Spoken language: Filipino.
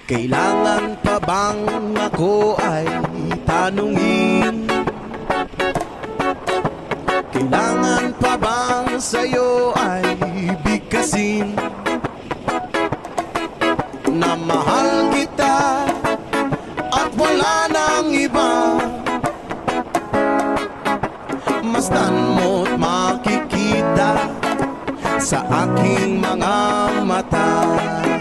Kailangan pa bang ako ay tanungin? Kailangan pa bang sa'yo ay bigkasin na mahal kita at wala nang iba? Masdan mo't makikita sa aking mga mata.